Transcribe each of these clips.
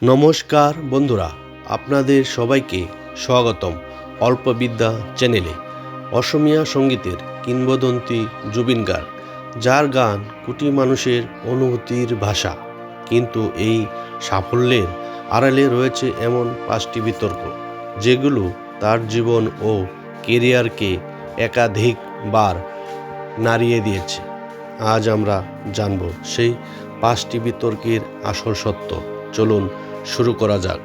নমস্কার বন্ধুরা, আপনাদের সবাইকে স্বাগতম অল্পবিদ্যা চ্যানেলে। অসমীয়া সঙ্গীতের কিংবদন্তি জুবিন গার্গ, যার গান কোটি মানুষের অনুভূতির ভাষা। কিন্তু এই সাফল্যের আড়ালে রয়েছে এমন 5টি বিতর্ক, যেগুলো তার জীবন ও কেরিয়ারকে একাধিকবার নাড়িয়ে দিয়েছে। আজ আমরা জানব সেই 5টি বিতর্কের আসল সত্য। চলুন শুরু করা যাক।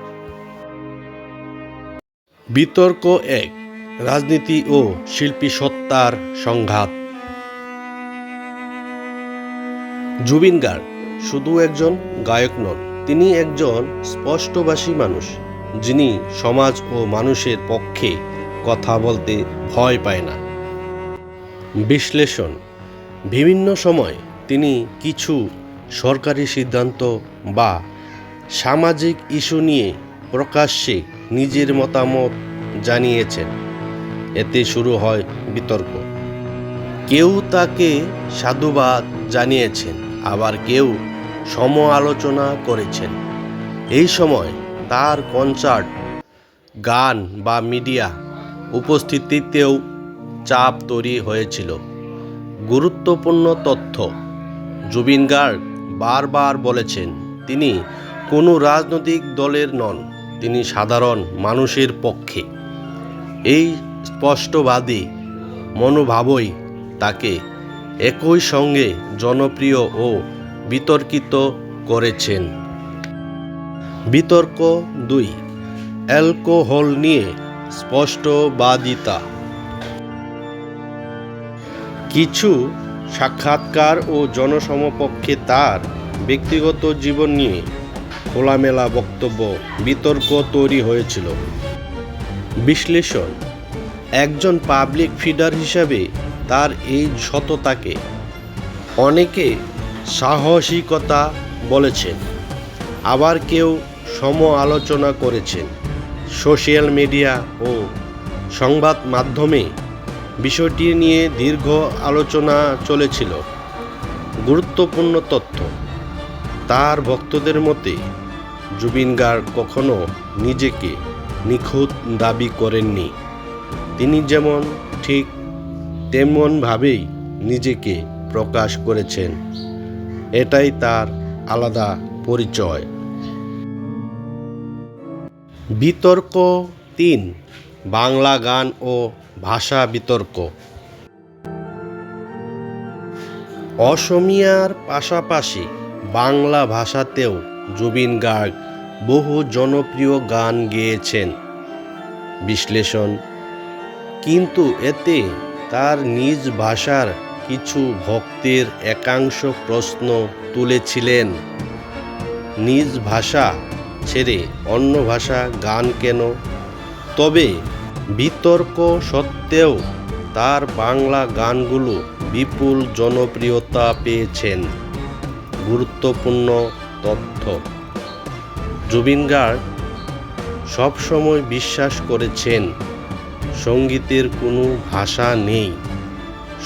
বিতর্ক 1, রাজনীতি ও শিল্পী সত্তার সংঘাত। জুবিন গার্গ শুধু একজন গায়ক নন, তিনি একজন স্পষ্টভাষী মানুষ, যিনি সমাজ ও মানুষের পক্ষে কথা বলতে ভয় পায় না। বিশ্লেষণ: বিভিন্ন সময় তিনি কিছু সরকারি সিদ্ধান্ত বা সামাজিক ইস্যু নিয়ে প্রকাশ্যে নিজের মতামত জানিয়েছেন। এতে শুরু হয় বিতর্ক। কেউ তাকে সাধুবাদ জানিয়েছেন, আবার কেউ সমালোচনা করেছেন। এই সময় তার কনসার্ট, গান বা মিডিয়া উপস্থিতিতেও চাপ তৈরি হয়েছিল। গুরুত্বপূর্ণ তথ্য: জুবিন গার্গ বারবার বলেছেন তিনি কোনো রাজনৈতিক দলের নন, তিনি সাধারণ মানুষের পক্ষে। এই স্পষ্টবাদী মনোভাবই তাকে একই সঙ্গে জনপ্রিয় ও বিতর্কিত করেছেন। বিতর্ক 2, অ্যালকোহল নিয়ে স্পষ্টবাদিতা। কিছু সাক্ষাৎকার ও জনসমক্ষে তার ব্যক্তিগত জীবন নিয়ে খোলামেলা বক্তব্য বিতর্ক তৈরি হয়েছিল। বিশ্লেষণ: একজন পাবলিক ফিগার হিসাবে তার এই সততাকে অনেকে সাহসিকতা বলেছেন, আবার কেউ সমালোচনা করেছেন। সোশ্যাল মিডিয়া ও সংবাদ মাধ্যমে বিষয়টি নিয়ে দীর্ঘ আলোচনা চলেছিল। গুরুত্বপূর্ণ তথ্য: তার ভক্তদের মতে জুবিন গার্গ কখনো নিজেকে নিখুঁত দাবি করেননি। তিনি যেমন ঠিক তেমনভাবেই নিজেকে প্রকাশ করেছেন। এটাই তার আলাদা পরিচয়। বিতর্ক 3, বাংলা গান ও ভাষা বিতর্ক। অসমীয়ার পাশাপাশি বাংলা ভাষাতেও জুবিন গার্গ বহু জনপ্রিয় গান গেয়েছেন। বিশ্লেষণ: কিন্তু এতে তার নিজ ভাষার কিছু ভক্তের একাংশ প্রশ্ন তুলেছিলেন, নিজ ভাষা ছেড়ে অন্য ভাষা গান কেন? তবে বিতর্ক সত্ত্বেও তার বাংলা গানগুলো বিপুল জনপ্রিয়তা পেয়েছেন। গুরুত্বপূর্ণ তথ্য: জুবিন গার্গ সবসময় বিশ্বাস করেছেন সঙ্গীতের কোনো ভাষা নেই,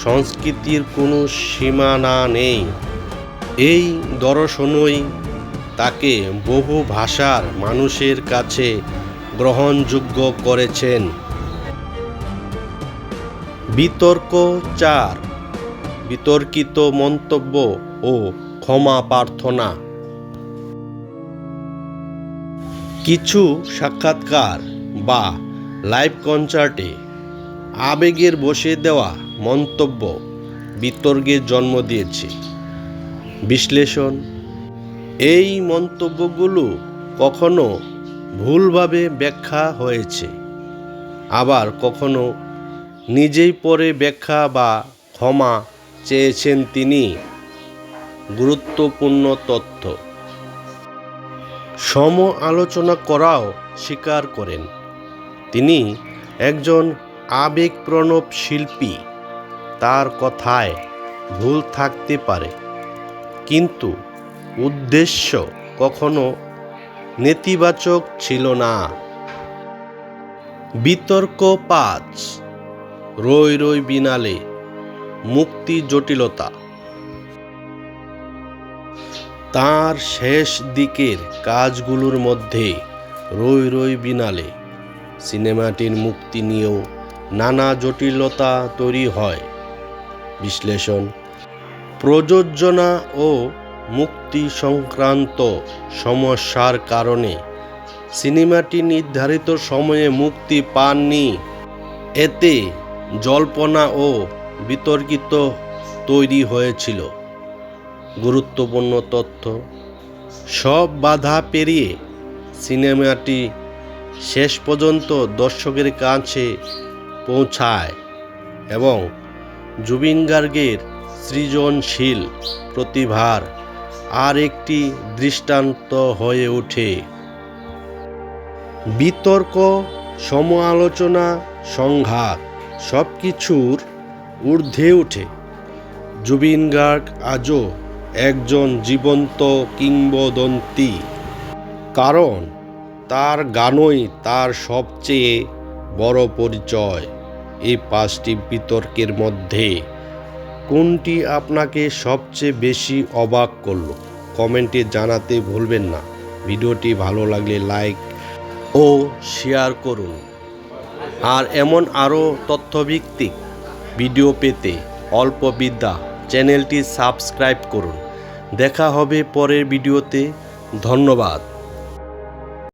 সংস্কৃতির কোনো সীমানা নেই। এই দর্শনই তাকে বহু ভাষার মানুষের কাছে গ্রহণযোগ্য করেছেন। বিতর্ক 4, বিতর্কিত মন্তব্য ও ক্ষমা প্রার্থনা। কিছু সাক্ষাৎকার বা লাইভ কনসার্টে আবেগের বশে দেওয়া মন্তব্য বিতর্কের জন্ম দিয়েছে। বিশ্লেষণ: এই মন্তব্যগুলো কখনো ভুলভাবে ব্যাখ্যা হয়েছে, আবার কখনো নিজেই পরে ব্যাখ্যা বা ক্ষমা চেয়েছেন তিনি। গুরুত্বপূর্ণ তথ্য: সমালোচনা করাও স্বীকার করেন। তিনি একজন আবেগপ্রবণ শিল্পী, তার কথায় ভুল থাকতে পারে, কিন্তু উদ্দেশ্য কখনো নেতিবাচক ছিল না। বিতর্ক 5, রই রই বিনালে মুক্তি জটিলতা। তার শেষ দিকের কাজগুলোর মধ্যে রই রই বিনালে সিনেমাটির মুক্তি নিয়েও নানা জটিলতা তৈরি হয়। বিশ্লেষণ: প্রযোজনা ও মুক্তি সংক্রান্ত সমস্যার কারণে সিনেমাটি নির্ধারিত সময়ে মুক্তি পায়নি। এতে জল্পনা ও বিতর্কিত তৈরি হয়েছিল। গুরুত্বপূর্ণ তথ্য: সব বাধা পেরিয়ে সিনেমাটি শেষ পর্যন্ত দর্শকের কাছে পৌঁছায় এবং জুবিন গার্গের সৃজনশীল প্রতিভার আর একটি দৃষ্টান্ত হয়ে ওঠে। বিতর্ক, সমালোচনা, সংঘাত সবকিছুর ঊর্ধ্বে ওঠে জুবিন গার্গ আজও একজন জীবন্ত কিংবদন্তি, কারণ তার গানই তার সবচেয়ে বড় পরিচয়। এই 5টি বিতর্কের মধ্যে কোনটি আপনাকে সবচেয়ে বেশি অবাক করলো কমেন্টে জানাতে ভুলবেন না। ভিডিওটি ভালো লাগলে লাইক ও শেয়ার করুন। আর এমন আরও তথ্যভিত্তিক ভিডিও পেতে অল্প বিদ্যা চ্যানেলটি সাবস্ক্রাইব করুন। দেখা হবে পরের ভিডিওতে। ধন্যবাদ।